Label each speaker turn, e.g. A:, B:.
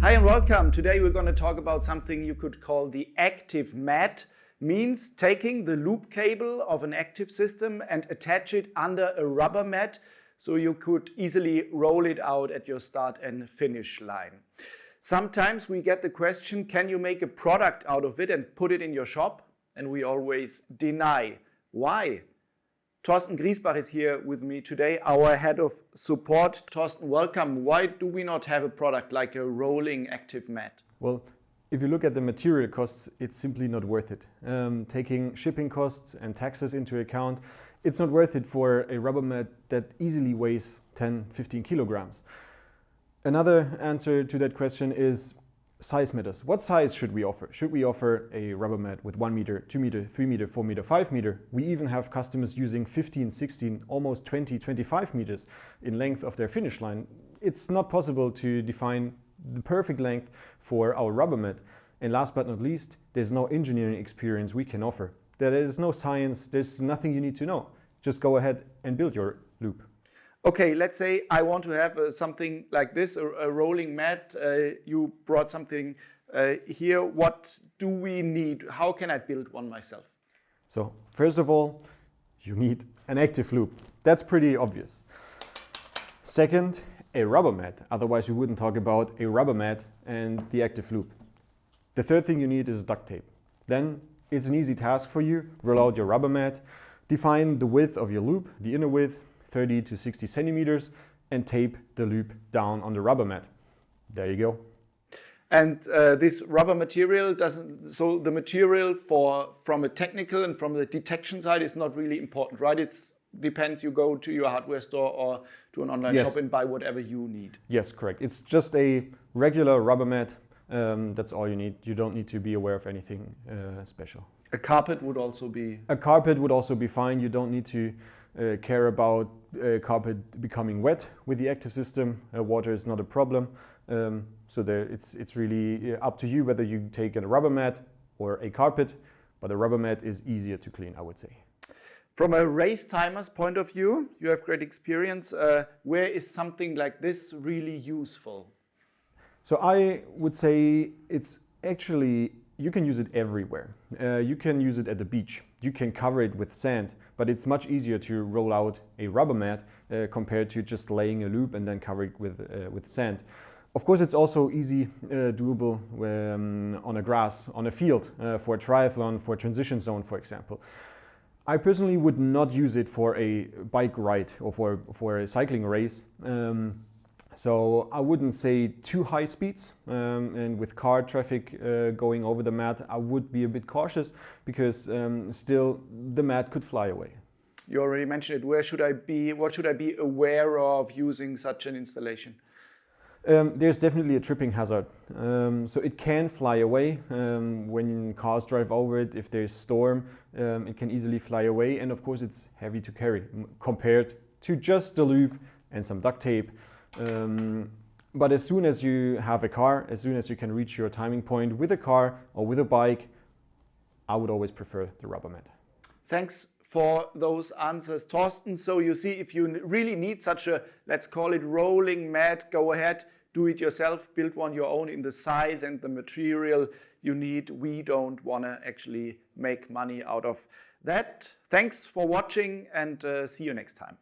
A: Hi and welcome. Today we're going to talk about something you could call the active mat. Means taking the loop cable of an active system and attach it under a rubber mat so you could easily roll it out at your start and finish line. Sometimes we get the question, can you make a product out of it and put it in your shop? And we always deny. Why? Thorsten Griesbach is here with me today, our head of support. Thorsten, welcome. Why do we not have a product like a rolling active mat?
B: Well, if you look at the material costs, it's simply not worth it. Taking shipping costs and taxes into account, it's not worth it for a rubber mat that easily weighs 10-15 kilograms. Another answer to that question is size matters. What size should we offer? Should we offer a rubber mat with 1 meter, 2 meter, 3 meter, 4 meter, 5 meter? We even have customers using 15, 16, almost 20, 25 meters in length of their finish line. It's not possible to define the perfect length for our rubber mat. And last but not least, there's no engineering experience we can offer. There is no science, there's nothing you need to know. Just go ahead and build your loop.
A: Okay, let's say I want to have something like this, a rolling mat. You brought something here. What do we need? How can I build one myself?
B: So first of all, you need an active loop. That's pretty obvious. Second, a rubber mat. Otherwise we wouldn't talk about a rubber mat and the active loop. The third thing you need is duct tape. Then it's an easy task for you. Roll out your rubber mat, define the width of your loop, the inner width, 30 to 60 centimeters, and tape the loop down on the rubber mat. There you go.
A: And this rubber material so the material from a technical and from the detection side is not really important, right? It depends, you go to your hardware store or to an online shop and buy whatever you need.
B: Yes, correct. It's just a regular rubber mat. That's all you need. You don't need to be aware of anything special.
A: A carpet would also be...
B: A carpet would also be fine. You don't need to care about carpet becoming wet with the active system. Water is not a problem. So it's really up to you whether you take a rubber mat or a carpet, but a rubber mat is easier to clean, I would say.
A: From a race timer's point of view, you have great experience. Where is something like this really useful?
B: So I would say it's actually, you can use it everywhere. You can use it at the beach. You can cover it with sand, but it's much easier to roll out a rubber mat compared to just laying a loop and then cover it with sand. Of course, it's also easy doable on a grass, on a field, for a triathlon, for a transition zone, for example. I personally would not use it for a bike ride or for a cycling race. So I wouldn't say too high speeds, and with car traffic going over the mat, I would be a bit cautious because still the mat could fly away.
A: You already mentioned it. What should I be aware of using such an installation?
B: There's definitely a tripping hazard. So it can fly away when cars drive over it. If there's storm, it can easily fly away. And of course it's heavy to carry compared to just the loop and some duct tape. But as soon as you have a car, as soon as you can reach your timing point with a car or with a bike, I would always prefer the rubber mat.
A: Thanks for those answers, Thorsten. So you see, if you really need such a, let's call it rolling mat, go ahead, do it yourself, build one your own in the size and the material you need. We don't want to actually make money out of that. Thanks for watching and see you next time.